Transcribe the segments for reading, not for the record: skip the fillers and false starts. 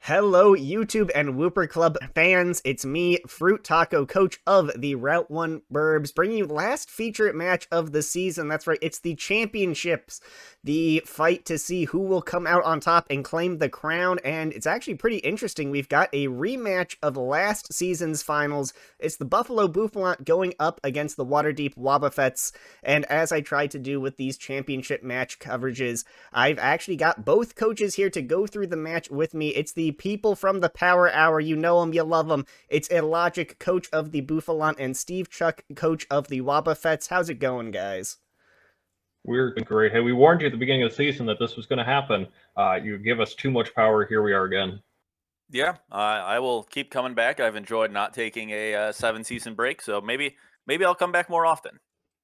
Hello, YouTube and Wooper Club fans. It's me, Fruit Taco, coach of the Route 1 Burbs, bringing you the last feature match of the season. That's right, it's the championships, the fight to see who will come out on top and claim the crown. And it's actually pretty interesting. We've got a rematch of last season's finals. It's the Buffalo Bouffalant going up against the Waterdeep Wobbuffets. And as I try to do with these championship match coverages, I've actually got both coaches here to go through the match with me. It's the people from the Power Hour. You know them, you love them. It's Illogic, coach of the Bouffalant, and Steve Chuck, coach of the Wobbuffets. How's it going, guys? We're great. Hey, we warned you at the beginning of the season that this was going to happen. You give us too much power. Here we are again. Yeah, I will keep coming back. I've enjoyed not taking a 7 season break, so maybe I'll come back more often.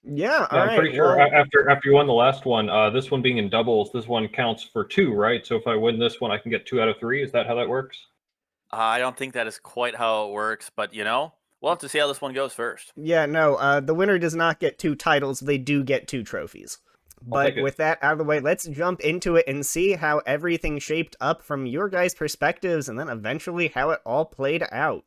Yeah, all Yeah, I'm right. pretty sure Well, after you won the last one, this one being in doubles, this one counts for two, right? So if I win this one, I can get 2 out of 3. Is that how that works? I don't think that is quite how it works, but we'll have to see how this one goes first. yeah, no, the winner does not get two titles. They do get two trophies. I'll But take it. with that out of the way, let's jump into it and see how everything shaped up from your guys' perspectives and then eventually how it all played out.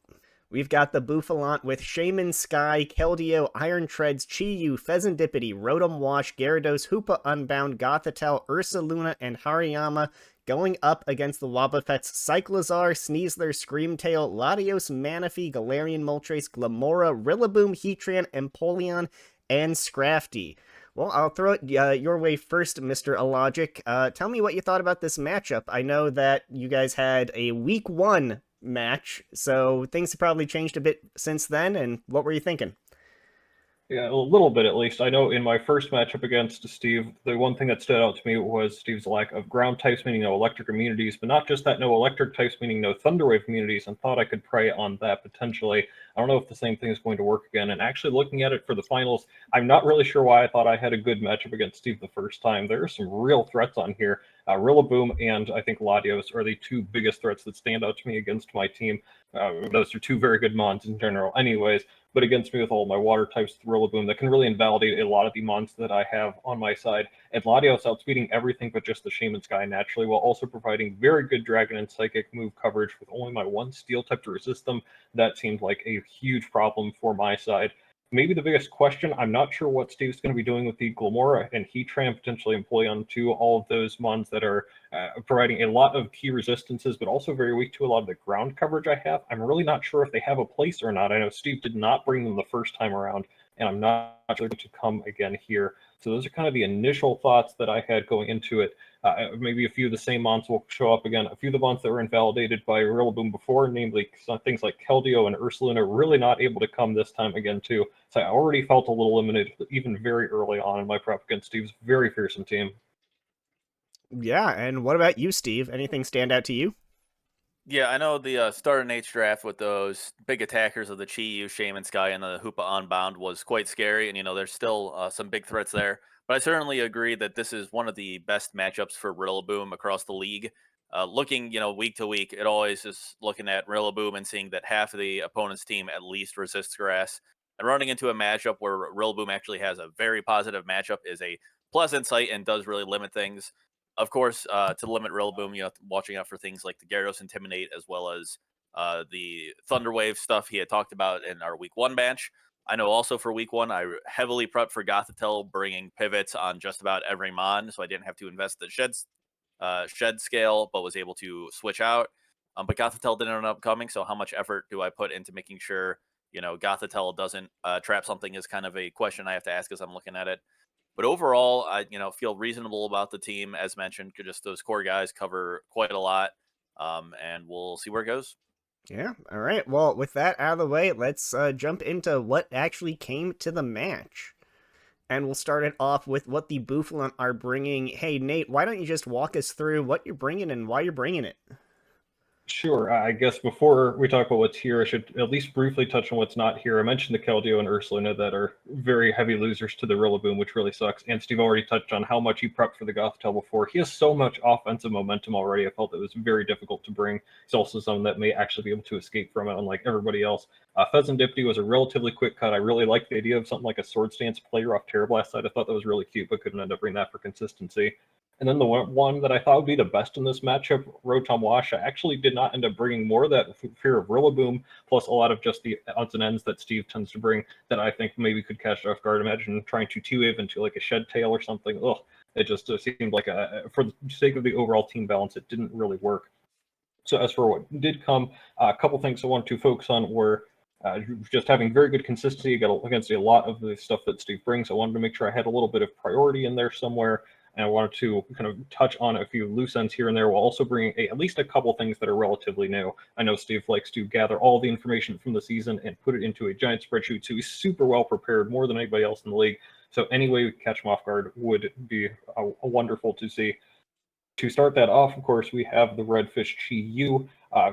We've got the Bouffalant with Shaman Sky, Keldeo, Iron Treads, Chi-Yu, Pheasantipity, Rotom Wash, Gyarados, Hoopa Unbound, Gothitelle, Ursaluna, and Hariyama going up against the Wobbuffets Cyclizar, Sneasler, Screamtail, Latios, Manaphy, Galarian Moltres, Glamora, Rillaboom, Heatran, Empoleon, and Scrafty. Well, I'll throw it your way first, Mr. Illogic. Tell me what you thought about this matchup. I know that you guys had a week 1 match, so things have probably changed a bit since then, and what were you thinking? Yeah, a little bit at least. I know in my first matchup against Steve, the one thing that stood out to me was Steve's lack of ground types, meaning no electric immunities, but not just that, no electric types, meaning no Thunderwave immunities, and thought I could prey on that potentially. I don't know if the same thing is going to work again. And actually looking at it for the finals, I'm not really sure why I thought I had a good matchup against Steve the first time. There are some real threats on here. Rillaboom and I think Latios are the two biggest threats that stand out to me against my team. Those are two very good mons in general, anyways. But against me with all my water types, Rillaboom, that can really invalidate a lot of the mons that I have on my side. And Latios outspeeding everything but just the Shaman Sky naturally, while also providing very good Dragon and Psychic move coverage with only my one Steel type to resist them. That seemed like a huge problem for my side. Maybe the biggest question, I'm not sure what Steve's going to be doing with the Glamora and Heatran, potentially employing to all of those mons that are providing a lot of key resistances, but also very weak to a lot of the ground coverage I have. I'm really not sure if they have a place or not. I know Steve did not bring them the first time around, and I'm not sure to come again here. So those are kind of the initial thoughts that I had going into it. Maybe a few of the same mons will show up again. A few of the mons that were invalidated by Rillaboom before, namely things like Keldeo and Ursaluna, really not able to come this time again too. So I already felt a little limited, even very early on in my prep against Steve's very fearsome team. Yeah, and what about you, Steve? Anything stand out to you? Yeah, I know the start in H draft with those big attackers of the Chi-Yu, Shaman Sky, and the Hoopa Unbound was quite scary, and there's still some big threats there. But I certainly agree that this is one of the best matchups for Rillaboom across the league. Looking, week to week, it always is looking at Rillaboom and seeing that half of the opponent's team at least resists grass. And running into a matchup where Rillaboom actually has a very positive matchup is a pleasant sight and does really limit things. Of course, to limit Rillaboom, watching out for things like the Gyarados Intimidate as well as the Thunderwave stuff he had talked about in our Week 1 match. I know also for Week 1, I heavily prepped for Gothitelle, bringing pivots on just about every mon, so I didn't have to invest the shed scale, but was able to switch out. But Gothitelle didn't end up coming, so how much effort do I put into making sure, Gothitelle doesn't trap something is kind of a question I have to ask as I'm looking at it. But overall, I feel reasonable about the team. As mentioned, just those core guys cover quite a lot, and we'll see where it goes. Yeah, all right. Well, with that out of the way, let's jump into what actually came to the match. And we'll start it off with what the Bouffalant are bringing. Hey, Nate, why don't you just walk us through what you're bringing and why you're bringing it? Sure. I guess before we talk about what's here, I should at least briefly touch on what's not here. I mentioned the Keldeo and Ursaluna that are very heavy losers to the Rillaboom, which really sucks. And Steve already touched on how much he prepped for the Gothitelle before. He has so much offensive momentum already. I felt it was very difficult to bring. He's also someone that may actually be able to escape from it, unlike everybody else. Pheasantipity was a relatively quick cut. I really liked the idea of something like a Sword Stance player off Terrablast side. I thought that was really cute, but couldn't end up bringing that for consistency. And then the one that I thought would be the best in this matchup, Rotom Wash, I actually did not end up bringing more of that fear of Rillaboom, plus a lot of just the odds and ends that Steve tends to bring that I think maybe could catch off guard. Imagine trying to T-Wave into like a Shed Tail or something. Ugh, it just seemed like, for the sake of the overall team balance, it didn't really work. So as for what did come, a couple things I wanted to focus on were just having very good consistency against a lot of the stuff that Steve brings. I wanted to make sure I had a little bit of priority in there somewhere, and I wanted to kind of touch on a few loose ends here and there while also bringing at least a couple things that are relatively new. I know Steve likes to gather all the information from the season and put it into a giant spreadsheet, so he's super well prepared, more than anybody else in the league. So any way we catch him off guard would be a wonderful to see. To start that off, of course, we have the Redfish Chi-Yu,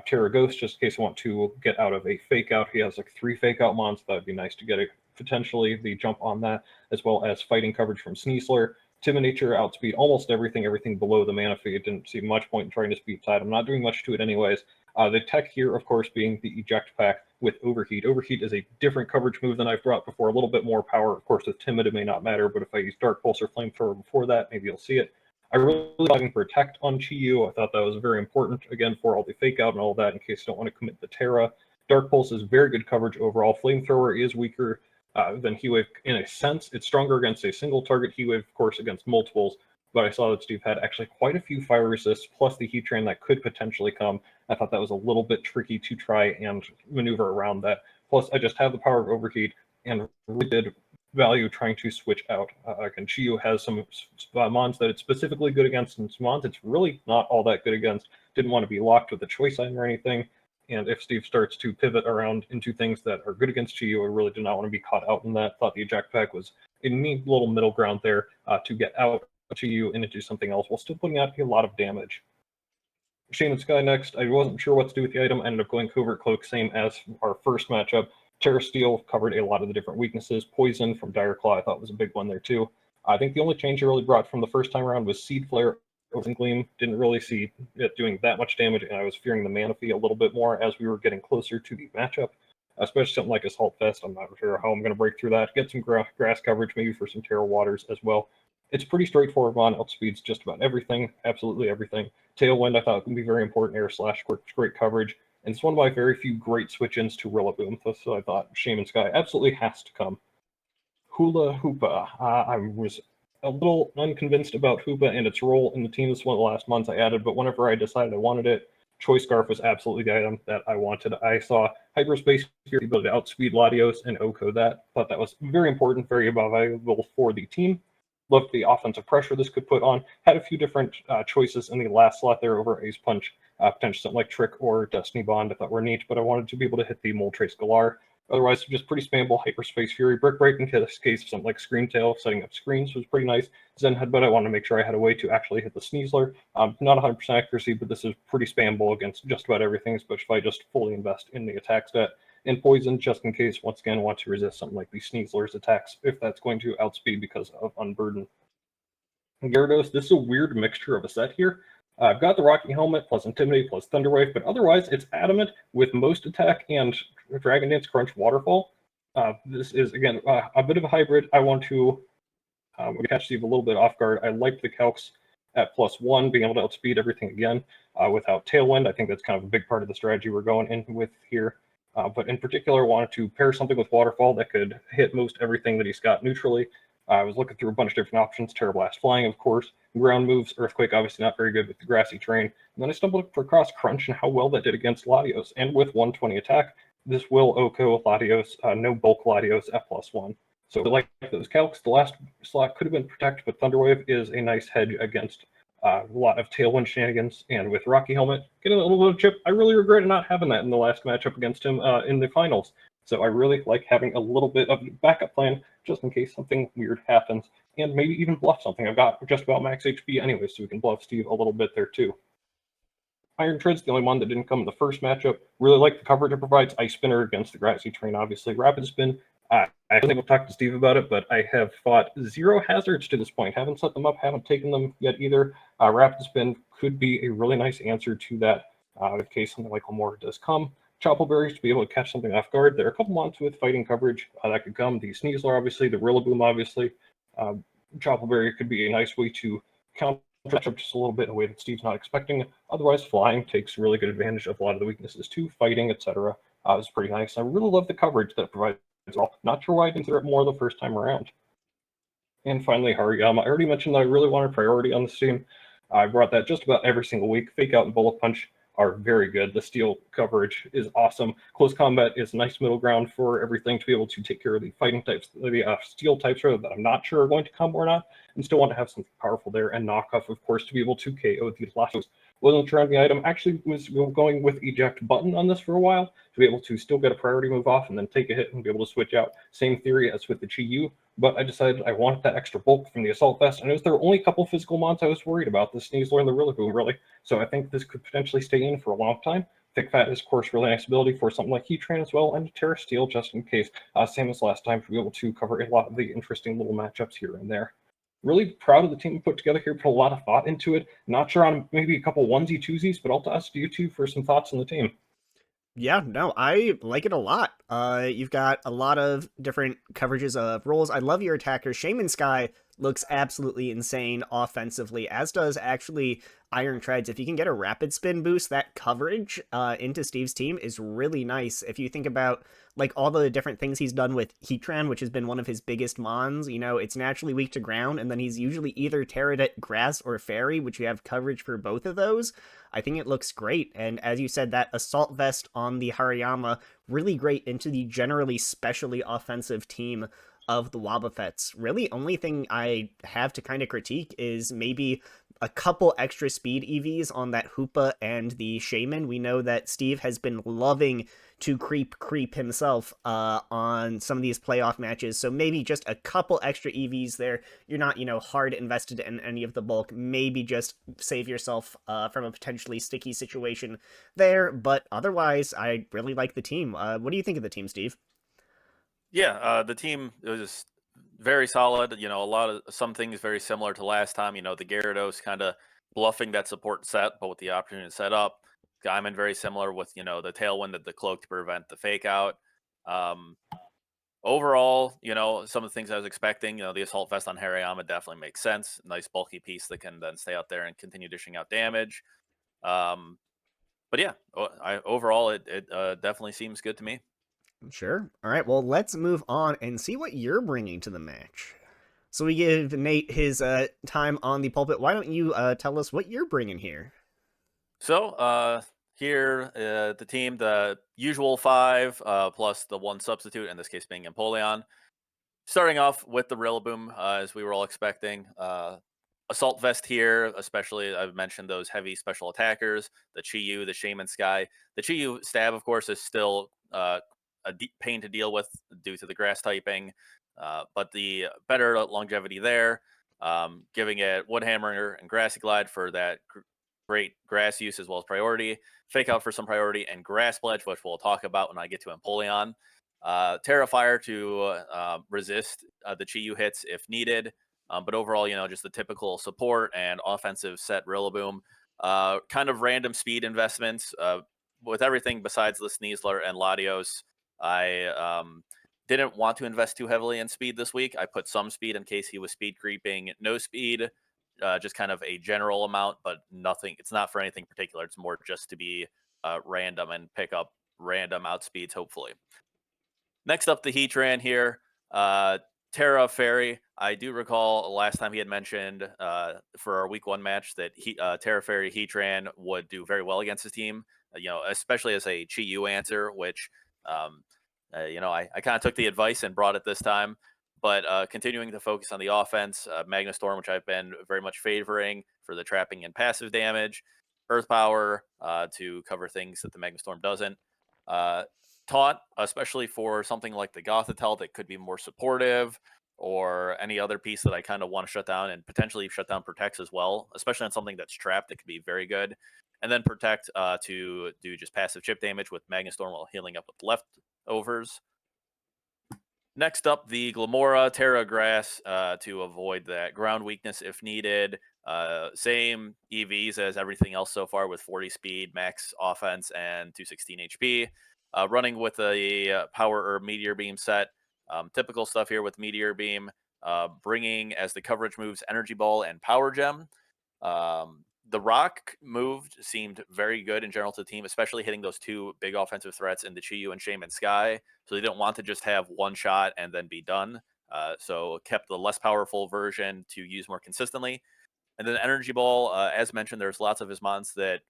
Terra Ghost, just in case I want to get out of a fake out. He has like 3 fake out mons. That would be nice to get potentially the jump on that, as well as fighting coverage from Sneasler. Timid Nature outspeed almost everything below the mana fee. It didn't see much point in trying to speed side. I'm not doing much to it anyways. The tech here, of course, being the Eject Pack with Overheat. Overheat is a different coverage move than I've brought before, a little bit more power. Of course, with Timid, it may not matter, but if I use Dark Pulse or Flamethrower before that, maybe you'll see it. I really like Protect on Chi-Yu. I thought that was very important, again, for all the fake out and all that, in case you don't want to commit the Terra. Dark Pulse is very good coverage overall. Flamethrower is weaker than Heat Wave in a sense. It's stronger against a single target. Heat Wave, of course, against multiples. But I saw that Steve had actually quite a few fire resists, plus the Heat Train that could potentially come. I thought that was a little bit tricky to try and maneuver around that. Plus, I just have the power of Overheat and really did value trying to switch out. Again, Chi-Yu has some mons that it's specifically good against, and some mons it's really not all that good against. Didn't want to be locked with a choice item or anything. And if Steve starts to pivot around into things that are good against Chi-Yu, I really did not want to be caught out in that. Thought the Eject Pack was a neat little middle ground there to get out of Chi-Yu and into something else while still putting out a lot of damage. Shaman Sky next. I wasn't sure what to do with the item. I ended up going Covert Cloak, same as our first matchup. Terra Steel covered a lot of the different weaknesses. Poison from Dire Claw I thought was a big one there too. I think the only change it really brought from the first time around was Seed Flare over Gleam. Didn't really see it doing that much damage, and I was fearing the mana fee a little bit more as we were getting closer to the matchup. Especially something like Assault Fest. I'm not sure how I'm going to break through that. Get some grass coverage, maybe for some Terra Waters as well. It's pretty straightforward on. Outspeeds just about everything, absolutely everything. Tailwind I thought would be very important. Air Slash, great coverage. And it's one of my very few great switch-ins to Rillaboom, so I thought Shaman Sky absolutely has to come. Hula Hoopa. I was a little unconvinced about Hoopa and its role in the team. This is one of the last months I added, but whenever I decided I wanted it, Choice Scarf was absolutely the item that I wanted. I saw Hyperspace here, the ability to outspeed Latios and OHKO that. Thought that was very important, very valuable for the team. Loved the offensive pressure this could put on. Had a few different choices in the last slot there over Ace Punch. Potentially something like Trick or Destiny Bond I thought were neat, but I wanted to be able to hit the Moltres Galar. Otherwise, just pretty spammable. Hyperspace Fury, Brick Break in case of something like Screen Tail, setting up screens was pretty nice. Zen Headbutt, I wanted to make sure I had a way to actually hit the Sneasler. Not 100% accuracy, but this is pretty spammable against just about everything, especially if I just fully invest in the attack stat. And Poison, just in case, once again, want to resist something like the Sneasler's attacks, if that's going to outspeed because of Unburden. Gyarados, this is a weird mixture of a set here. I've got the Rocky Helmet plus Intimidate plus Thunder Wave, but otherwise it's Adamant with most attack and Dragon Dance Crunch Waterfall. This is, again, a bit of a hybrid. I want to catch Steve a little bit off guard. I like the calcs at +1, being able to outspeed everything again without Tailwind. I think that's kind of a big part of the strategy we're going in with here. But in particular, I wanted to pair something with Waterfall that could hit most everything that he's got neutrally. I was looking through a bunch of different options. Terra Blast Flying, of course. Ground moves. Earthquake, obviously not very good with the grassy terrain. And then I stumbled across Crunch and how well that did against Latios. And with 120 attack, this will OHKO Latios, no bulk Latios at +1. So like those calcs, the last slot could have been Protect, but Thunderwave is a nice hedge against a lot of Tailwind shenanigans. And with Rocky Helmet, getting a little bit of chip. I really regretted not having that in the last matchup against him in the finals. So I really like having a little bit of a backup plan just in case something weird happens, and maybe even bluff something. I've got just about max HP anyway, so we can bluff Steve a little bit there too. Iron Tread's the only one that didn't come in the first matchup. Really like the coverage it provides. Ice Spinner against the grassy terrain, obviously. Rapid Spin, I haven't been able to talk to Steve about it, but I have fought 0 hazards to this point. Haven't set them up, haven't taken them yet either. Rapid Spin could be a really nice answer to that in case something like Lamore does come. Choppleberries to be able to catch something off guard. There are a couple mons with fighting coverage that could come. The Sneasler, obviously, the Rillaboom, obviously. Choppleberry could be a nice way to counter matchup just a little bit in a way that Steve's not expecting. Otherwise, flying takes really good advantage of a lot of the weaknesses too. Fighting, etc. Is pretty nice. I really love the coverage that it provides. Not sure why I didn't consider it more the first time around. And finally, Hariyama. I already mentioned that I really wanted priority on this team. I brought that just about every single week. Fake Out and Bullet Punch are very good. The steel coverage is awesome. Close combat is a nice middle ground for everything to be able to take care of the fighting types, the steel types rather that I'm not sure are going to come or not, and still want to have something powerful there. And knockoff, of course, to be able to KO the last. Wasn't sure on the item. Actually, was going with eject button on this for a while to be able to still get a priority move off and then take a hit and be able to switch out. Same theory as with the Chi Yu, but I decided I wanted that extra bulk from the Assault Vest, and it was there were only a couple physical mons I was worried about, the Sneasler and the Rillaboom, really. So I think this could potentially stay in for a long time. Thick Fat is, of course, really nice ability for something like Heatran as well, and Terra Steel just in case. Same as last time, to be able to cover a lot of the interesting little matchups here and there. Really proud of the team we put together here, put a lot of thought into it. Not sure on maybe a couple onesie twosies, but I'll toss to you two for some thoughts on the team. Yeah, no, I like it a lot. You've got a lot of different coverages of roles. I love your attacker. Shaman Sky looks absolutely insane offensively, as does actually Iron Treads. If you can get a rapid spin boost, that coverage into Steve's team is really nice. If you think about like all the different things he's done with Heatran, which has been one of his biggest mons, you know, it's naturally weak to ground, and then he's usually either Terradit, Grass, or Fairy, which you have coverage for both of those. I think it looks great. And as you said, that Assault Vest on the Hariyama, really great into the generally specially offensive team of the Wobbuffets. Really, only thing I have to kind of critique is maybe a couple extra speed EVs on that Hoopa and the Shaman. We know that Steve has been loving to creep himself on some of these playoff matches, so maybe just a couple extra EVs there. You're not, you know, hard invested in any of the bulk. Maybe just save yourself from a potentially sticky situation there, but otherwise, I really like the team. What do you think of the team, Steve? Yeah, the team was very solid. You know, a lot of some things very similar to last time. You know, the Gyarados kind of bluffing that support set, but with the opportunity to set up. Gaiman very similar with the Tailwind and the Cloak to prevent the fake out. Um, Overall, some of the things I was expecting. The Assault Vest on Hariyama definitely makes sense. Nice bulky piece that can then stay out there and continue dishing out damage. Um, but yeah, overall it definitely seems good to me. Sure. All right, well, let's move on and see what you're bringing to the match. So we give Nate his time on the pulpit. Why don't you tell us what you're bringing here? So here, the team, the usual five plus the one substitute, in this case being Empoleon. Starting off with the Rillaboom, as we were all expecting. Assault Vest here, especially I've mentioned those heavy special attackers, the Chi-Yu, the Shaman Sky. The Chi-Yu stab, of course, is still a deep pain to deal with due to the grass typing, but the better longevity there, giving it Wood Hammer and Grassy Glide for that great grass use as well as priority, Fake Out for some priority, and Grass Pledge, which we'll talk about when I get to Empoleon. Terrifier to resist the Chi-Yu hits if needed. But overall, just the typical support and offensive set Rillaboom. Kind of random speed investments with everything besides the Sneasler and Latios. I didn't want to invest too heavily in speed this week. I put some speed in case he was speed creeping. No speed, just kind of a general amount, but nothing. It's not for anything particular. It's more just to be random and pick up random outspeeds, hopefully. Next up, the Heatran here. Terra Fairy. I do recall last time he had mentioned for our week one match that Terra Fairy Heatran would do very well against his team, especially as a Chi Yu answer, which, I kind of took the advice and brought it this time. But continuing to focus on the offense, Magna Storm, which I've been very much favoring for the trapping and passive damage, Earth Power to cover things that the Magna Storm doesn't. Taunt, especially for something like the Gothitelle that could be more supportive, or any other piece that I kind of want to shut down and potentially shut down Protects as well, especially on something that's trapped that could be very good. And then Protect to do just passive chip damage with Magna Storm while healing up with leftovers. Next up, the Glamora Terra Grass to avoid that ground weakness if needed. Same EVs as everything else so far with 40 speed, max offense, and 216 HP. Running with a Power or Meteor Beam set. Typical stuff here with Meteor Beam. Bringing as the coverage moves Energy Ball and Power Gem. The Rock move seemed very good in general to the team, especially hitting those two big offensive threats in the Chiyu and Shaman Sky. So they didn't want to just have one shot and then be done. So kept the less powerful version to use more consistently. And then Energy Ball, as mentioned, there's lots of his mons that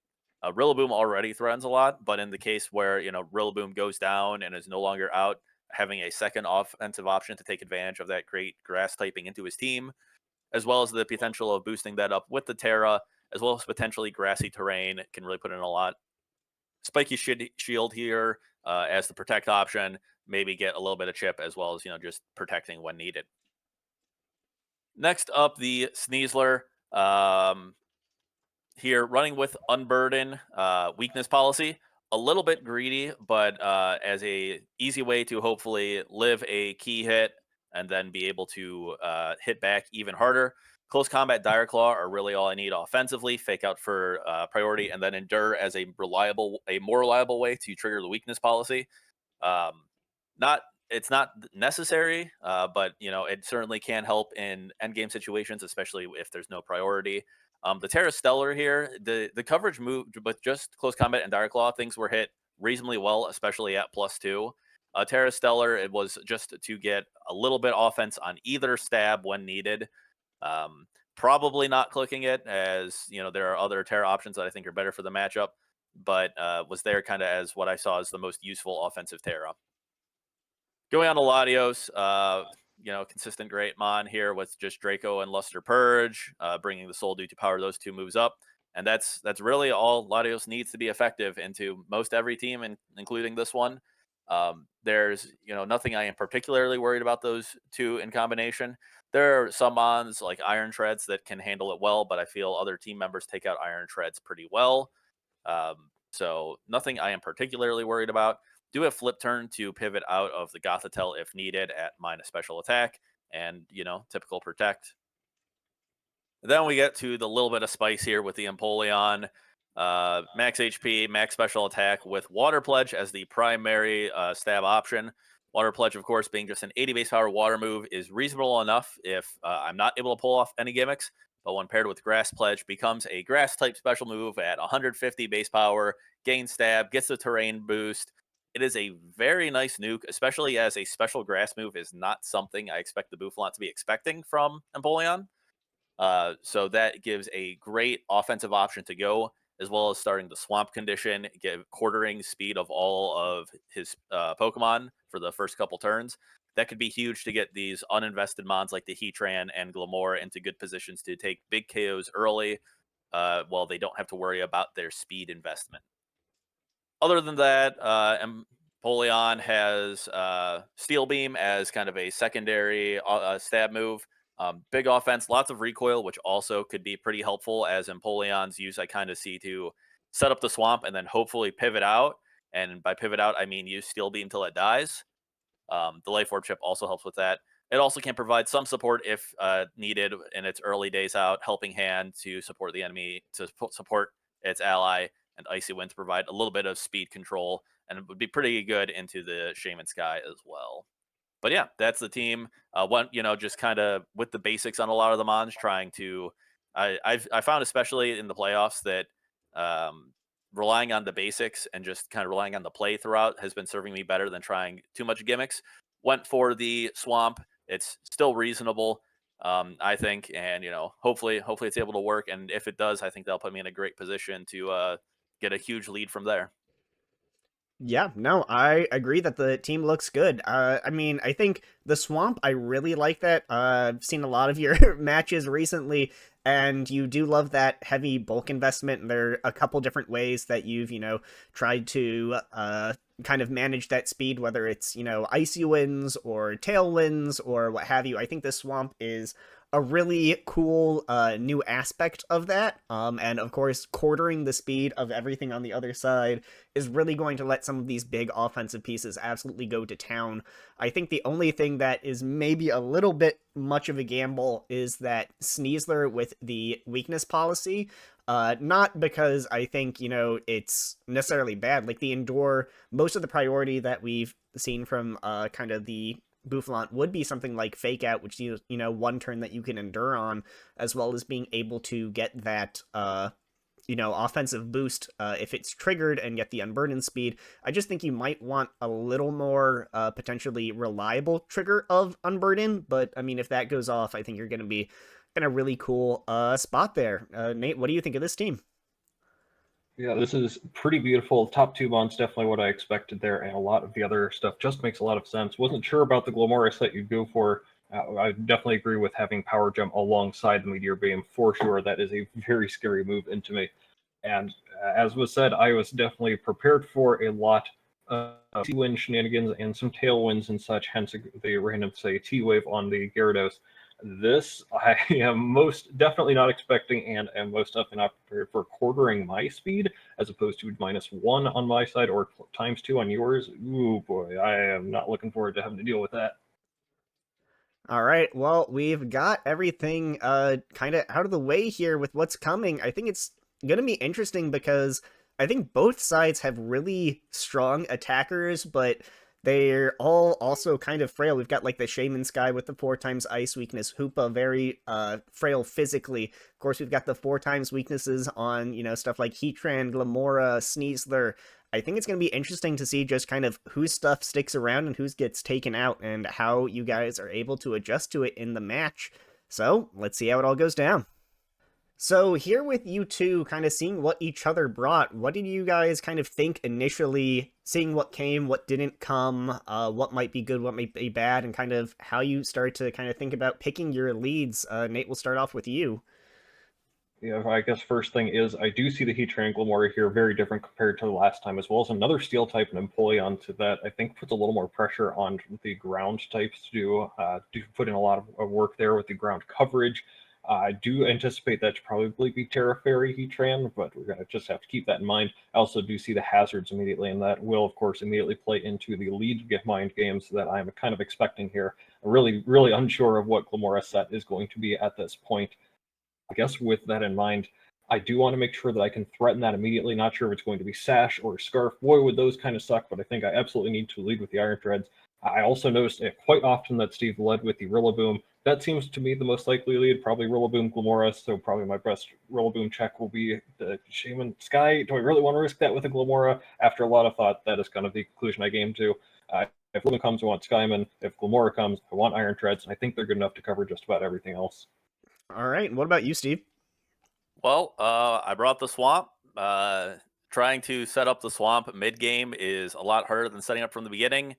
Rillaboom already threatens a lot, but in the case where Rillaboom goes down and is no longer out, having a second offensive option to take advantage of that great grass typing into his team, as well as the potential of boosting that up with the Terra, as well as potentially grassy terrain, can really put in a lot. Spiky Shield here as the protect option, maybe get a little bit of chip as well as just protecting when needed. Next up, the Sneasler. Here, running with Unburden, weakness policy. A little bit greedy, but as a easy way to hopefully live a key hit and then be able to hit back even harder. Close combat Dire Claw are really all I need offensively. Fake out for priority, and then Endure as a more reliable way to trigger the weakness policy. Um, not it's not necessary, but it certainly can help in endgame situations, especially if there's no priority. The Terra Stellar here, the coverage moved with just close combat and Dire Claw. Things were hit reasonably well, especially at +2. Terra Stellar, it was just to get a little bit offense on either stab when needed. Um, Probably not clicking it, as there are other Terra options that I think are better for the matchup, but was there kind of as what I saw as the most useful offensive Terra. Going on to Latios, consistent great mon here with just Draco and Luster Purge, bringing the Soul Dew to power those two moves up. And that's really all Latios needs to be effective into most every team, including this one. There's nothing I am particularly worried about those two in combination. There are some mons like Iron Treads that can handle it well, but I feel other team members take out Iron Treads pretty well. So nothing I am particularly worried about. Do a flip turn to pivot out of the Gothitelle if needed at minus special attack, and typical protect. Then we get to the little bit of spice here with the Empoleon. Max HP, max special attack with Water Pledge as the primary stab option. Water Pledge, of course, being just an 80 base power water move, is reasonable enough if I'm not able to pull off any gimmicks. But when paired with Grass Pledge, becomes a grass type special move at 150 base power, gain stab, gets the terrain boost. It is a very nice nuke, especially as a special grass move is not something I expect the Bouffalant to be expecting from Empoleon. So that gives a great offensive option to go, as well as starting the swamp condition, quartering speed of all of his Pokemon for the first couple turns. That could be huge to get these uninvested mons like the Heatran and Glamour into good positions to take big KOs early, while they don't have to worry about their speed investment. Other than that, Empoleon has Steel Beam as kind of a secondary stab move. Big offense, lots of recoil, which also could be pretty helpful as Empoleon's use I kind of see to set up the swamp and then hopefully pivot out. And by pivot out, I mean use Steel Beam till it dies. The Life Orb chip also helps with that. It also can provide some support if needed in its early days out, helping hand to support the enemy, to support its ally, and Icy Wind to provide a little bit of speed control, and it would be pretty good into the Shaman Sky as well. But yeah, that's the team. Just kind of with the basics on a lot of the mons, trying to. I found especially in the playoffs that relying on the basics and just kind of relying on the play throughout has been serving me better than trying too much gimmicks. Went for the swamp. It's still reasonable, I think, and hopefully it's able to work. And if it does, I think that'll put me in a great position to get a huge lead from there. Yeah, no, I agree that the team looks good. I mean, I think the swamp, I really like that. I've seen a lot of your matches recently, and you do love that heavy bulk investment. And there are a couple different ways that you've, tried to kind of manage that speed, whether it's, icy winds or tailwinds or what have you. I think the swamp is a really cool new aspect of that. And of course, quartering the speed of everything on the other side is really going to let some of these big offensive pieces absolutely go to town. I think the only thing that is maybe a little bit much of a gamble is that Sneasler with the weakness policy. Not because I think, it's necessarily bad. Like the Endure, most of the priority that we've seen from kind of the Bouffalant would be something like Fake Out, which one turn that you can endure on, as well as being able to get that offensive boost if it's triggered and get the unburden speed. I just think you might want a little more potentially reliable trigger of unburden, but I mean, if that goes off, I think you're going to be in a really cool spot there. Nate, what do you think of this team? Yeah, this is pretty beautiful. Top two months, definitely what I expected there, and a lot of the other stuff just makes a lot of sense. Wasn't sure about the Glamoris that you'd go for. I definitely agree with having Power Gem alongside the Meteor Beam for sure. That is a very scary move into me. And as was said, I was definitely prepared for a lot of T-Wind shenanigans and some tailwinds and such, hence the random, say, T-Wave on the Gyarados. This I am most definitely not expecting, and am most definitely not prepared for quartering my speed as opposed to -1 on my side or ×2 on yours. Ooh boy, I am not looking forward to having to deal with that. All right, well, we've got everything kind of out of the way here with what's coming. I think it's going to be interesting because I think both sides have really strong attackers, but they're all also kind of frail. We've got like the Shaman Sky with the 4x ice weakness, Hoopa very frail physically. Of course, we've got the 4x weaknesses on, stuff like Heatran, Glamora, Sneasler. I think it's going to be interesting to see just kind of whose stuff sticks around and whose gets taken out and how you guys are able to adjust to it in the match. So let's see how it all goes down. So here with you two kind of seeing what each other brought, what did you guys kind of think initially, seeing what came, what didn't come, what might be good, what might be bad, and kind of how you start to kind of think about picking your leads? Nate, we'll start off with you. Yeah, I guess first thing is I do see the Heatran Glamora here very different compared to the last time, as well as another Steel type and Empoleon to that I think puts a little more pressure on the ground types to do put in a lot of work there with the ground coverage. I do anticipate that to probably be Terra Fairy Heatran, but we're gonna just have to keep that in mind. I also do see the hazards immediately, and that will of course immediately play into the lead mind games that I'm kind of expecting here. I'm really unsure of what Glamora set is going to be at this point. I guess with that in mind, I do want to make sure that I can threaten that immediately. Not sure if it's going to be Sash or Scarf. Boy, would those kind of suck, but I think I absolutely need to lead with the Iron Threads. I also noticed quite often that Steve led with the Rillaboom. That seems to me the most likely lead, probably Rillaboom Glamora, so probably my best Rillaboom check will be the Shaman Sky. Do I really want to risk that with a Glamora? After a lot of thought, that is kind of the conclusion I came to. If Rillaboom comes, I want Skyman. If Glamora comes, I want Iron Threads, and I think they're good enough to cover just about everything else. All right, and what about you, Steve? Well, I brought the swamp. Trying to set up the swamp mid game is a lot harder than setting up from the beginning,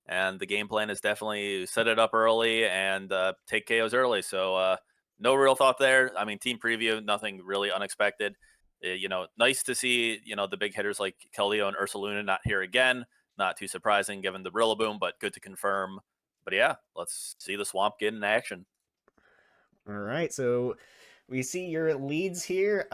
and the game plan is definitely set it up early and take KOs early. So no real thought there. I mean, team preview, nothing really unexpected. Nice to see the big hitters like Keldeo and Ursaluna not here again. Not too surprising given the Rillaboom, but good to confirm. But yeah, let's see the swamp get in action. All right, so we see your leads here.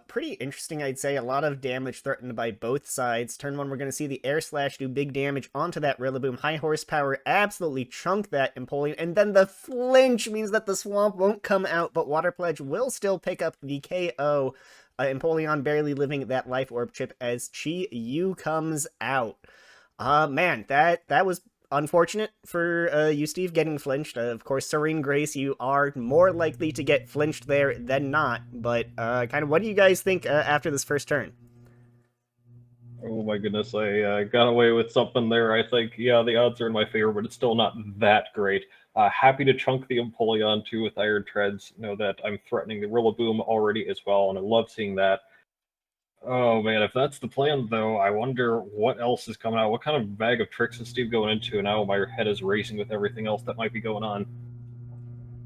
Pretty interesting, I'd say. A lot of damage threatened by both sides. Turn one, we're going to see the Air Slash do big damage onto that Rillaboom. High horsepower, absolutely chunk that Empoleon. And then the flinch means that the Swamp won't come out, but Water Pledge will still pick up the KO. Empoleon barely living that Life Orb chip as Chi Yu comes out. Man, that was unfortunate for you, Steve, getting flinched. Of course, Serene Grace, you are more likely to get flinched there than not. But kind of, what do you guys think after this first turn? Oh my goodness, I got away with something there. I think, yeah, the odds are in my favor, but it's still not that great. Happy to chunk the Empoleon too with Iron Treads. Know that I'm threatening the Rillaboom already as well, and I love seeing that. Oh man, if that's the plan though, I wonder what else is coming out. What kind of bag of tricks is Steve going into? And now my head is racing with everything else that might be going on.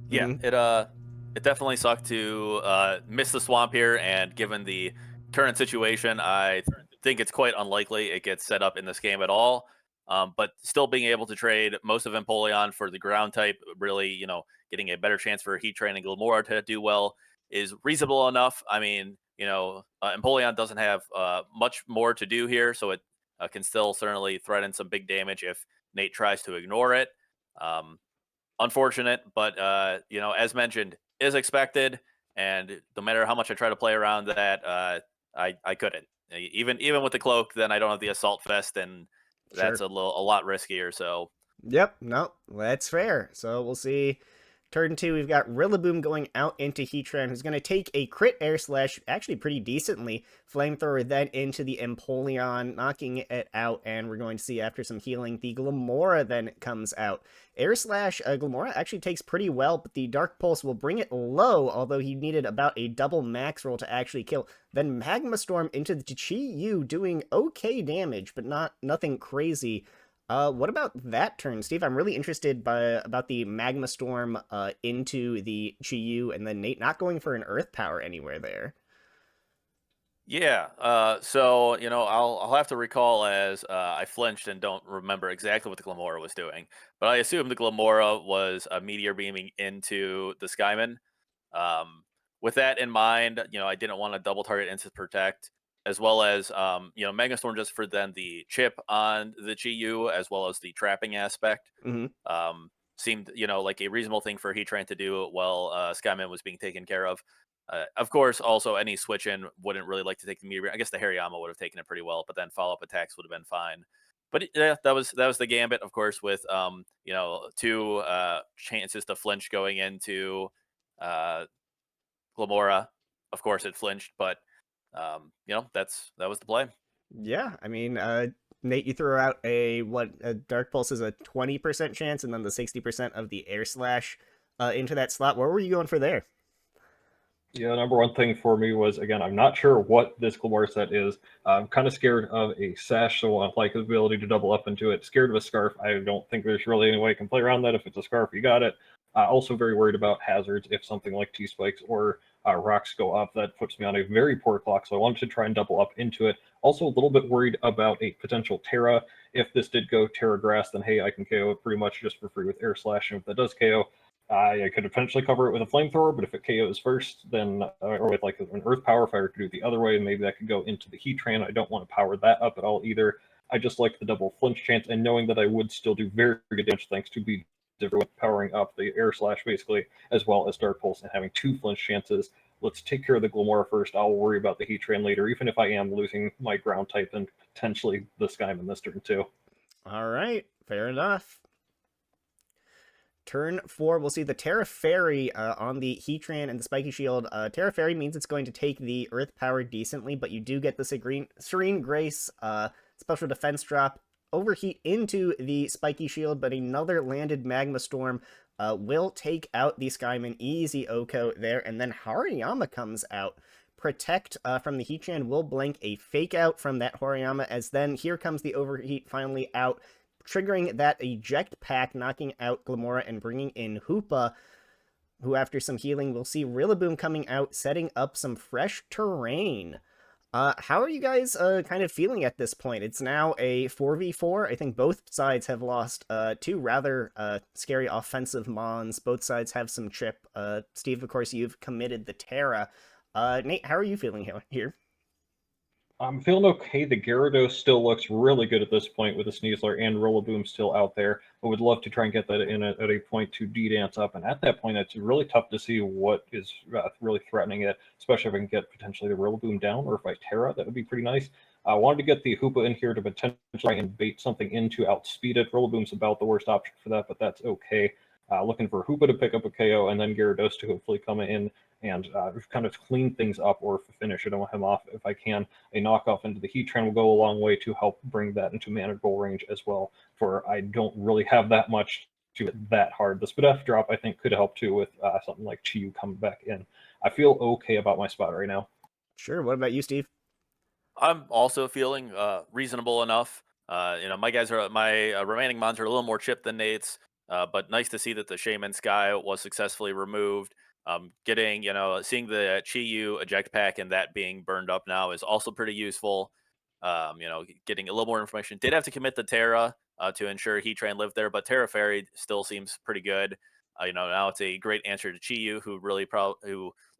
Yeah, Mm-hmm. it definitely sucked to miss the swamp here, and given the current situation, I think it's quite unlikely it gets set up in this game at all. But still being able to trade most of Empoleon for the ground type, really, getting a better chance for Heatran and Glamora to do well is reasonable enough. I mean, Empoleon doesn't have much more to do here, so it can still certainly threaten some big damage if Nate tries to ignore it. Um, Unfortunate, but as mentioned, is expected. And no matter how much I try to play around that, I couldn't. Even with the cloak, then I don't have the assault vest, and that's Sure. a lot riskier. So Yep, no, that's fair. So we'll see. Turn 2, we've got Rillaboom going out into Heatran, who's going to take a crit air slash, actually pretty decently. Flamethrower then into the Empoleon, knocking it out, and we're going to see after some healing, the Glamora then comes out. Air slash, Glamora actually takes pretty well, but the Dark Pulse will bring it low, although he needed about a double max roll to actually kill. Then Magma Storm into the Chi-Yu, doing okay damage, but nothing crazy. What about that turn, Steve? I'm really interested about the Magma Storm into the Chi-Yu, and then Nate not going for an Earth Power anywhere there. Yeah. So I'll have to recall as I flinched and don't remember exactly what the Glamora was doing, but I assume the Glamora was a meteor beaming into the Skyman. Um, with that in mind, I didn't want to double target instant protect, as well as Megastorm just for then the chip on the GU as well as the trapping aspect. Mm-hmm. Seemed like a reasonable thing for Heatran to do while Skyman was being taken care of. Of course, also any switch in wouldn't really like to take the meteor. I guess the Hariyama would have taken it pretty well, but then follow up attacks would have been fine. But yeah, that was the gambit, of course, with two chances to flinch going into uh, Glamora. Of course, it flinched, but that was the play. Yeah, I mean, Nate, you threw out a Dark Pulse is a 20% chance, and then the 60% of the Air Slash into that slot. Where were you going for there? Yeah, number one thing for me was, again, I'm not sure what this Glamora set is. I'm kind of scared of a Sash, so I like the ability to double up into it. Scared of a Scarf. I don't think there's really any way I can play around that. If it's a Scarf, you got it. Also very worried about hazards. If something like T-Spikes or rocks go up, that puts me on a very poor clock, so I wanted to try and double up into it. Also a little bit worried about a potential Terra. If this did go Terra Grass, then hey, I can KO it pretty much just for free with Air Slash, and if that does KO, I could potentially cover it with a flamethrower, but if it KOs first, then or with like an Earth Power, if I were to do it the other way, maybe that could go into the Heatran. I don't want to power that up at all either. I just like the double flinch chance, and knowing that I would still do very good damage thanks to be different with powering up the Air Slash basically, as well as Dark Pulse and having two flinch chances. Let's take care of the Glamora first. I'll worry about the Heatran later, even if I am losing my ground type and potentially the Skyman this turn too. All right, fair enough. Turn 4, we'll see the Terra Fairy on the Heatran and the Spiky Shield. Terra Fairy means it's going to take the Earth Power decently, but you do get the Serene Grace special defense drop, overheat into the Spiky Shield, but another landed Magma Storm will take out the Skyman. Easy Oko there, and then Hariyama comes out. Protect from the Heatran will blank a Fake Out from that Hariyama, as then here comes the overheat finally out, triggering that eject pack, knocking out Glamora and bringing in Hoopa, who after some healing will see Rillaboom coming out, setting up some fresh terrain. How are you guys kind of feeling at this point? It's now a 4v4. I think both sides have lost two rather scary offensive mons. Both sides have some chip. Steve, of course, you've committed the Terra. Nate, how are you feeling here? I'm feeling okay. The Gyarados still looks really good at this point with the Sneasler and Rillaboom still out there. I would love to try and get that in at a point to D-Dance up. And at that point, it's really tough to see what is really threatening it, especially if I can get potentially the Rillaboom down, or if I Terra, that would be pretty nice. I wanted to get the Hoopa in here to potentially try and bait something in to outspeed it. Rillaboom's about the worst option for that, but that's okay. Looking for Hoopa to pick up a KO and then Gyarados to hopefully come in and kind of clean things up or finish it on him off if I can. A knockoff into the Heatran will go a long way to help bring that into manageable range as well, for I don't really have that much to hit that hard. The Spadef drop, I think, could help too with something like Chi-Yu coming back in. I feel okay about my spot right now. Sure. What about you, Steve? I'm also feeling reasonable enough. My remaining mons are a little more chipped than Nate's, but nice to see that the Shaman Sky was successfully removed. Seeing the Chi-Yu eject pack and that being burned up now is also pretty useful. Getting a little more information. Did have to commit the Terra to ensure Heatran lived there, but Terra Fairy still seems pretty good. Now it's a great answer to Chi-Yu, who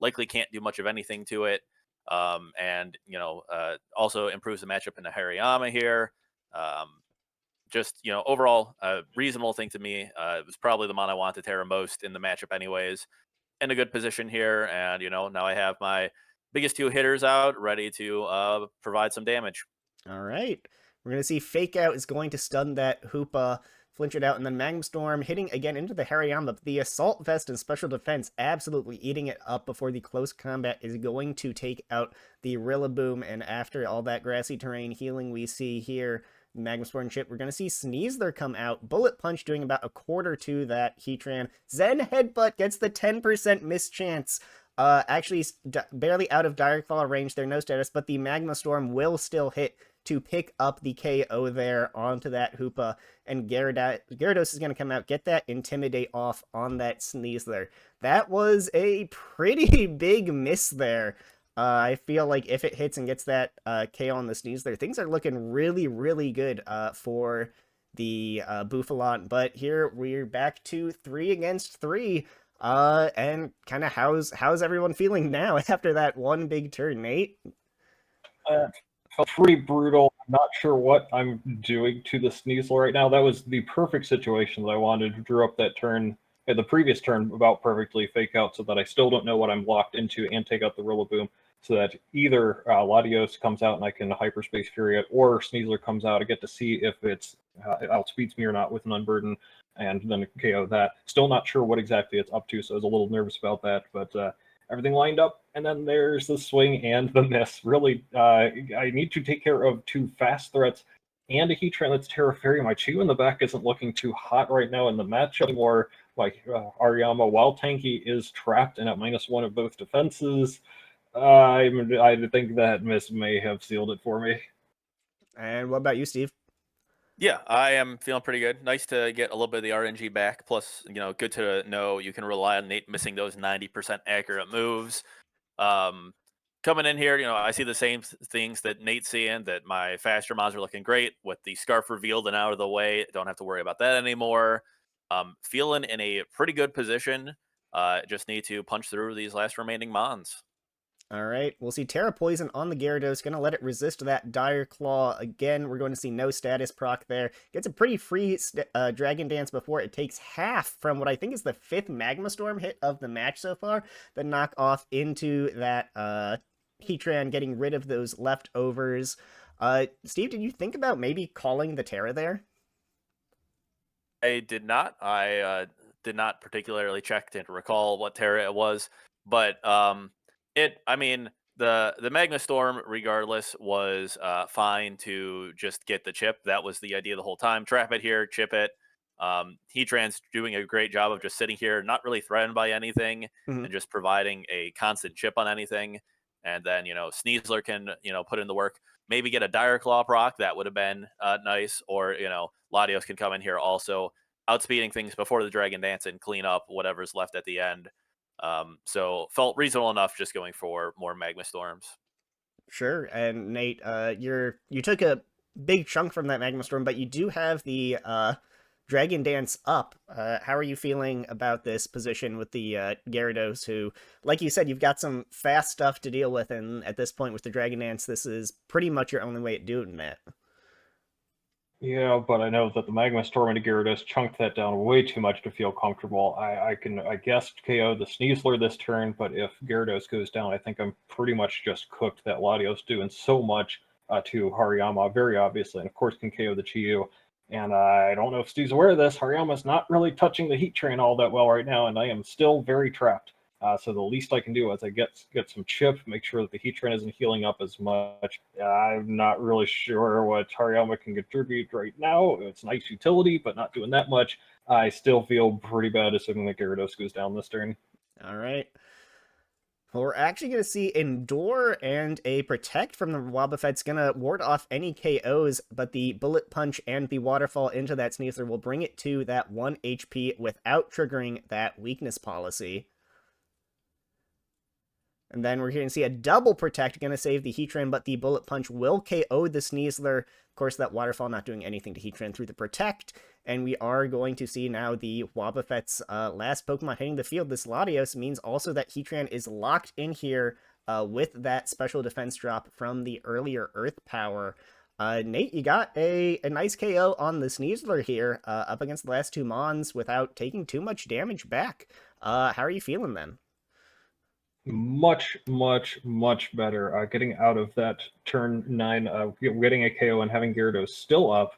likely can't do much of anything to it. Also improves the matchup in the Hariyama here. Overall, a reasonable thing to me. It was probably the mon I wanted to Terra most in the matchup, anyways. In a good position here, and now I have my biggest two hitters out, ready to provide some damage. All right. We're going to see Fake Out is going to stun that Hoopa. flinch it out, and then Magma Storm hitting again into the Hariyama. The Assault Vest and Special Defense absolutely eating it up before the close combat is going to take out the Rillaboom, and after all that grassy terrain healing we see here, Magma Spore chip, we're going to see Sneasler come out. Bullet Punch doing about a quarter to that Heatran. Zen Headbutt gets the 10% miss chance. Actually, barely out of Dire Claw range there, no status, but the Magma Storm will still hit to pick up the KO there onto that Hoopa, and Gyarados is going to come out, get that Intimidate off on that Sneasler. That was a pretty big miss there. I feel like if it hits and gets that KO on the Sneasler, things are looking really, really good for the Bouffalant. But here we're back to 3 against 3. And kind of how's everyone feeling now after that one big turn, Nate? Felt pretty brutal. I'm not sure what I'm doing to the Sneasel right now. That was the perfect situation that I wanted. Drew up that turn at the previous turn about perfectly, fake out so that I still don't know what I'm locked into, and take out the Rillaboom so that either Latios comes out and I can Hyperspace Fury it, or Sneasler comes out. I get to see if it's outspeeds me or not with an Unburden, and then KO that. Still not sure what exactly it's up to, so I was a little nervous about that, but everything lined up, and then there's the swing and the miss. Really, I need to take care of 2 fast threats and a Heatran that's Terra Fairy. My Chew in the back isn't looking too hot right now in the match anymore. Like Ariyama, while tanky, is trapped and at -1 of both defenses. I think that miss may have sealed it for me. And what about you, Steve? Yeah, I am feeling pretty good. Nice to get a little bit of the RNG back. Plus, good to know you can rely on Nate missing those 90% accurate moves. Coming in here, I see the same things that Nate's seeing, that my faster mods are looking great with the scarf revealed and out of the way. Don't have to worry about that anymore. Feeling in a pretty good position. Just need to punch through these last remaining mons. All right, we'll see Terra Poison on the Gyarados, going to let it resist that Dire Claw again. We're going to see no status proc there. Gets a pretty free Dragon Dance before it takes half from what I think is the 5th Magma Storm hit of the match so far. The knock off into that Heatran, getting rid of those leftovers. Steve, did you think about maybe calling the Terra there? I did not. I did not particularly check to recall what Terra it was, but the Magma Storm, regardless, was fine to just get the chip. That was the idea the whole time. Trap it here, chip it. Heatran's doing a great job of just sitting here, not really threatened by anything, and just providing a constant chip on anything. And then, Sneasler can, put in the work. Maybe get a Dire Claw proc. That would have been nice. Or, Latios can come in here also, outspeeding things before the Dragon Dance and clean up whatever's left at the end. So felt reasonable enough just going for more Magma Storms. Sure, and Nate, you took a big chunk from that Magma Storm, but you do have the Dragon Dance up. How are you feeling about this position with the Gyarados, who, like you said, you've got some fast stuff to deal with, and at this point with the Dragon Dance, this is pretty much your only way at doing that. Yeah, but I know that the Magma Storm and Gyarados chunked that down way too much to feel comfortable. I guessed KO the Sneasler this turn, but if Gyarados goes down, I think I'm pretty much just cooked. That Latios doing so much to Hariyama, very obviously, and of course can KO the Chiyu. And I don't know if Steve's aware of this, Hariyama's not really touching the Heatran all that well right now, and I am still very trapped. So the least I can do is I get some chip, make sure that the Heatran isn't healing up as much. I'm not really sure what Hariyama can contribute right now. It's nice utility, but not doing that much. I still feel pretty bad assuming that Gyarados goes down this turn. All right. Well, we're actually going to see Endure and a Protect from the Wobbuffets going to ward off any KOs, but the Bullet Punch and the Waterfall into that Sneasler will bring it to that 1 HP without triggering that weakness policy. And then we're going to see a double Protect, going to save the Heatran, but the Bullet Punch will KO the Sneasler. Of course, that Waterfall not doing anything to Heatran through the Protect. And we are going to see now the Wobbuffet's last Pokemon hitting the field. This Latios means also that Heatran is locked in here with that special defense drop from the earlier Earth Power. Nate, you got a nice KO on the Sneasler here up against the last 2 Mons without taking too much damage back. How are you feeling then? Much better. Getting out of that turn 9, getting a KO and having Gyarados still up.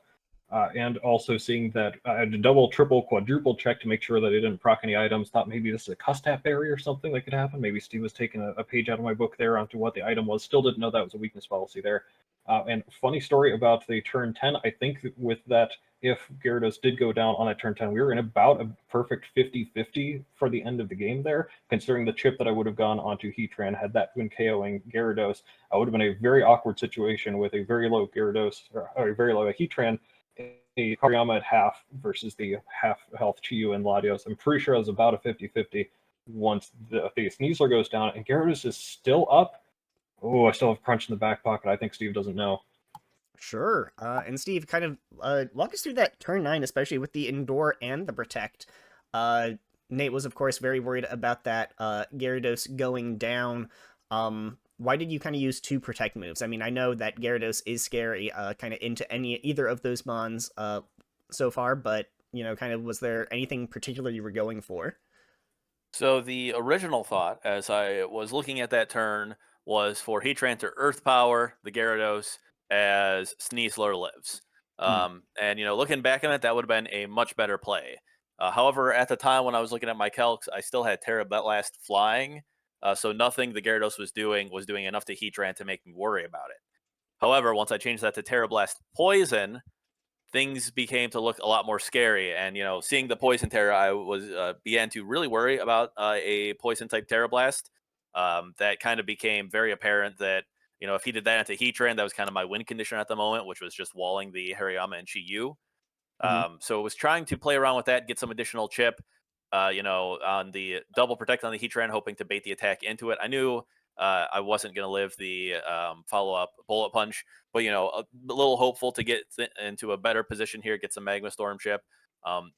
And also seeing that I had to double, triple, quadruple check to make sure that I didn't proc any items. Thought maybe this is a Custap berry or something that could happen. Maybe Steve was taking a page out of my book there onto what the item was. Still didn't know that was a weakness policy there. And funny story about the turn 10, I think with that, if Gyarados did go down on a turn 10, we were in about a perfect 50-50 for the end of the game there, considering the chip that I would have gone onto Heatran had that been KOing Gyarados. I would have been a very awkward situation with a very low Gyarados, or a very low Heatran, a Hariyama at half versus the half health Chiyu and Latios. I'm pretty sure it was about a 50-50 once the Sneasler goes down, and Gyarados is still up. Oh, I still have Crunch in the back pocket. I think Steve doesn't know. Sure. And Steve, kind of walk us through that turn 9, especially with the Endure and the Protect. Nate was, of course, very worried about that Gyarados going down. Why did you kind of use 2 Protect moves? I mean, I know that Gyarados is scary kind of into either of those bonds so far, but, kind of was there anything particular you were going for? So the original thought, as I was looking at that turn, was for Heatran to Earth Power the Gyarados as Sneasler lives. Mm. And looking back on it, that would have been a much better play. However, at the time when I was looking at my calcs, I still had Terra Blast flying, so nothing the Gyarados was doing enough to Heatran to make me worry about it. However, once I changed that to Terra Blast Poison, things became to look a lot more scary. And seeing the poison terror, I was began to really worry about a poison type Terra Blast. That kind of became very apparent that if he did that into Heatran, that was kind of my win condition at the moment, which was just walling the Hariyama and Chiyu. Mhm. So it was trying to play around with that, get some additional chip. On the double protect on the Heatran, hoping to bait the attack into it. I knew I wasn't going to live the follow up bullet punch, but a little hopeful to get into a better position here, get some Magma Storm chip.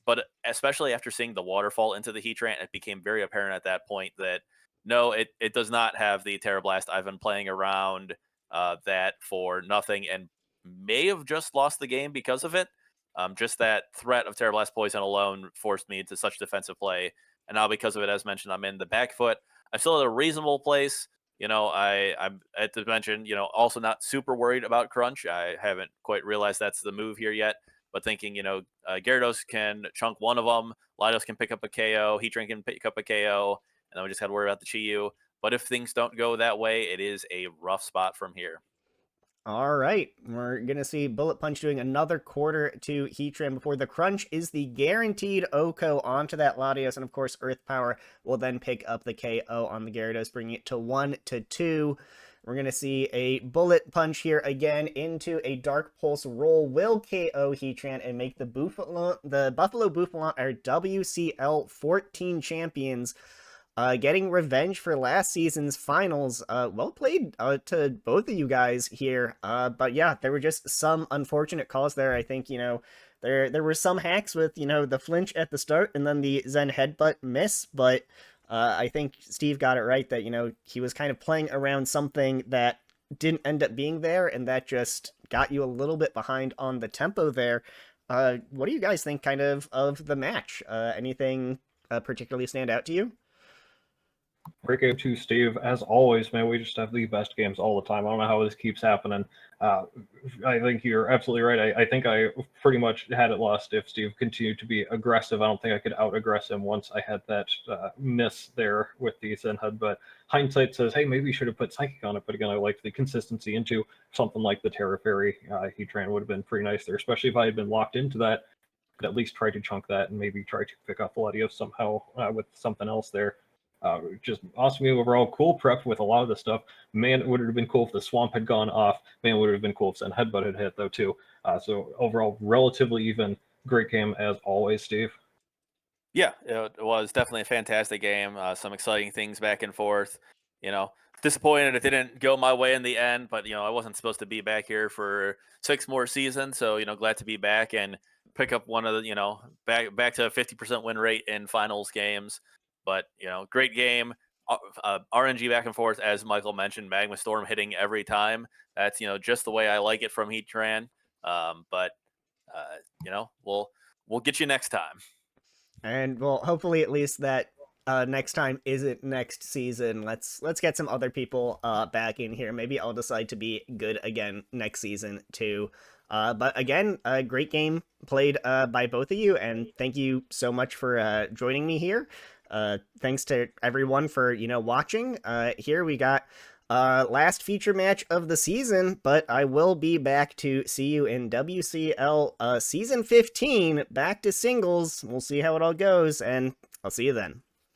But especially after seeing the waterfall into the Heatran, it became very apparent at that point that no, it does not have the Terra Blast. I've been playing around that for nothing and may have just lost the game because of it. Just that threat of Terra Blast Poison alone forced me into such defensive play. And now because of it, as mentioned, I'm in the back foot. I'm still at a reasonable place. I'm at the mention, also not super worried about Crunch. I haven't quite realized that's the move here yet. But thinking, Gyarados can chunk one of them. Latios can pick up a KO. Heatran can pick up a KO. And then we just got to worry about the Chiyu. But if things don't go that way, it is a rough spot from here. All right, we're going to see Bullet Punch doing another quarter to Heatran before the Crunch is the guaranteed OHKO onto that Latios, and of course Earth Power will then pick up the KO on the Gyarados, bringing it to 1-2. We're going to see a Bullet Punch here again into a Dark Pulse roll, will KO Heatran and make the Buffalo Bouffalant our WCL 14 champions. Getting revenge for last season's finals. Well played to both of you guys here. But yeah, there were just some unfortunate calls there. I think, there were some hacks with, the flinch at the start and then the Zen headbutt miss. But I think Steve got it right that, he was kind of playing around something that didn't end up being there, and that just got you a little bit behind on the tempo there. What do you guys think kind of the match? Anything particularly stand out to you? Great game too, Steve. As always, man, we just have the best games all the time. I don't know how this keeps happening. I think you're absolutely right. I think I pretty much had it lost if Steve continued to be aggressive. I don't think I could out-aggress him once I had that miss there with the Zen HUD. But hindsight says, hey, maybe you should have put Psychic on it. But again, I liked the consistency into something like the Terra Fairy. Heatran would have been pretty nice there, especially if I had been locked into that. Could at least try to chunk that and maybe try to pick up Latios somehow with something else there. Just awesome game overall. Cool prep with a lot of the stuff. Man, it would have been cool if the swamp had gone off. Man, it would have been cool if Zen Headbutt had hit, though, too. So overall, relatively even. Great game, as always, Steve. Yeah, it was definitely a fantastic game. Some exciting things back and forth. You know, disappointed it didn't go my way in the end, but I wasn't supposed to be back here for 6 more seasons. So glad to be back and pick up one of the back to a 50% win rate in finals games. But great game. RNG back and forth, as Michael mentioned, Magma Storm hitting every time. That's just the way I like it from Heatran. But we'll get you next time. And well, hopefully at least that next time isn't next season. Let's get some other people back in here. Maybe I'll decide to be good again next season too. But again, a great game played by both of you, and thank you so much for joining me here. Thanks to everyone for watching. Here we got last feature match of the season, but I will be back to see you in WCL season 15, back to singles. We'll see how it all goes, and I'll see you then.